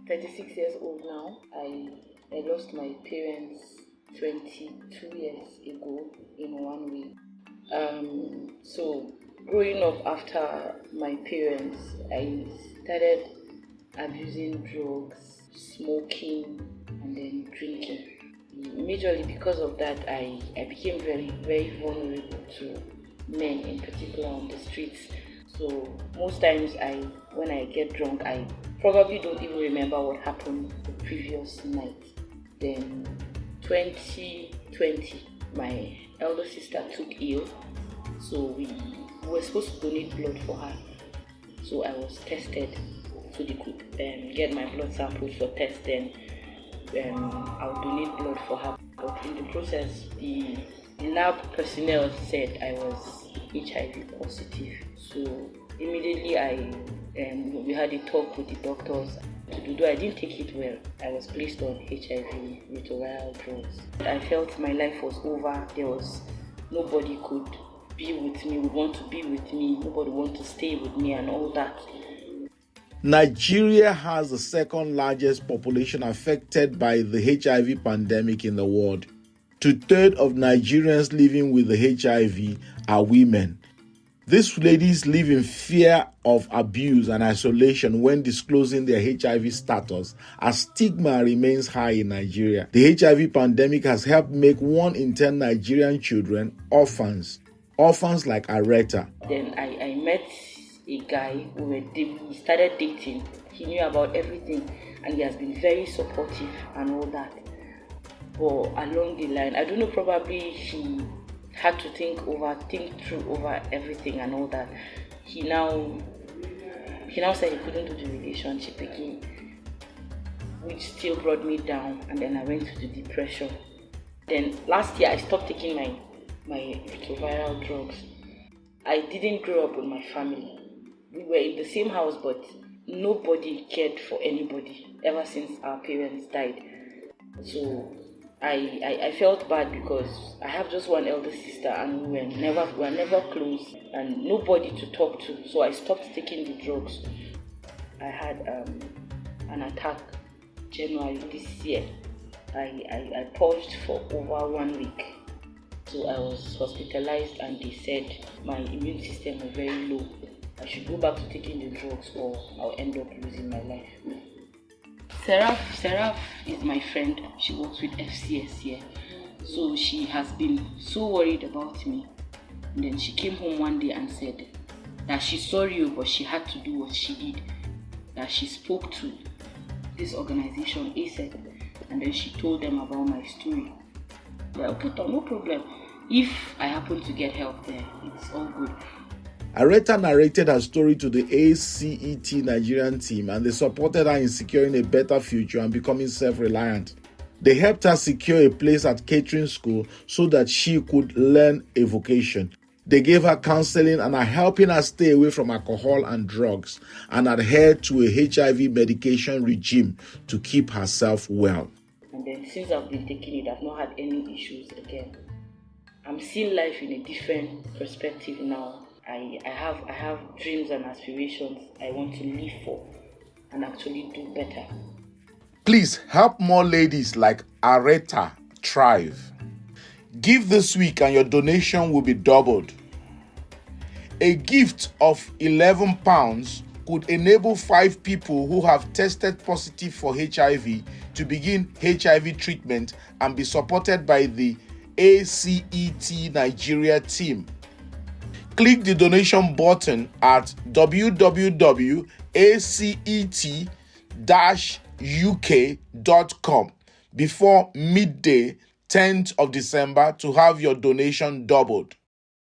36 years old now. I lost my parents 22 years ago in 1 week. So growing up after my parents, I started abusing drugs, smoking, and then drinking. Majorly because of that, I became very, very vulnerable to men in particular on the streets. So most times when I get drunk, I probably don't even remember what happened the previous night. Then 2020, my elder sister took ill, so we were supposed to donate blood for her. So I was tested, so they could get my blood samples for test. Then I'll donate blood for her. But in the process, the lab personnel said I was HIV positive. So immediately we had a talk with the doctors. Although I didn't take it well, I was placed on HIV retroviral drugs. I felt my life was over. There was nobody could be with me, would want to be with me, nobody want to stay with me and all that. Nigeria has the second largest population affected by the HIV pandemic in the world. 2/3 of Nigerians living with the HIV are women. These ladies live in fear of abuse and isolation when disclosing their HIV status, as stigma remains high in Nigeria. The HIV pandemic has helped make 1 in 10 Nigerian children orphans like Aretta. Then I met a guy we started dating. He knew about everything and he has been very supportive and all that. But along the line, I don't know, probably he had to think through over everything and all that. He now said he couldn't do the relationship again, which still brought me down, and then I went to the depression. Then last year I stopped taking my retroviral drugs. I didn't grow up with my family. We were in the same house, but nobody cared for anybody ever since our parents died. So I felt bad because I have just one elder sister and we were never close and nobody to talk to. So I stopped taking the drugs. I had an attack January this year. I purged for over 1 week. So I was hospitalized and they said my immune system was very low. I should go back to taking the drugs or I'll end up losing my life. Seraph is my friend. She works with FCS here. So she has been so worried about me. And then she came home one day and said that she saw you, but she had to do what she did. That she spoke to this organization, ASEC, and then she told them about my story. They're okay, no problem. If I happen to get help there, it's all good. Aretta narrated her story to the ACET Nigerian team and they supported her in securing a better future and becoming self-reliant. They helped her secure a place at catering school so that she could learn a vocation. They gave her counseling and are helping her stay away from alcohol and drugs and adhere to a HIV medication regime to keep herself well. And then since I've been taking it, I've not had any issues again. I'm seeing life in a different perspective now. I have dreams and aspirations I want to live for and actually do better. Please help more ladies like Aretta thrive. Give this week and your donation will be doubled. A gift of £11 could enable 5 people who have tested positive for HIV to begin HIV treatment and be supported by the ACET Nigeria team. Click the donation button at www.acet-uk.com before midday 10th of December to have your donation doubled.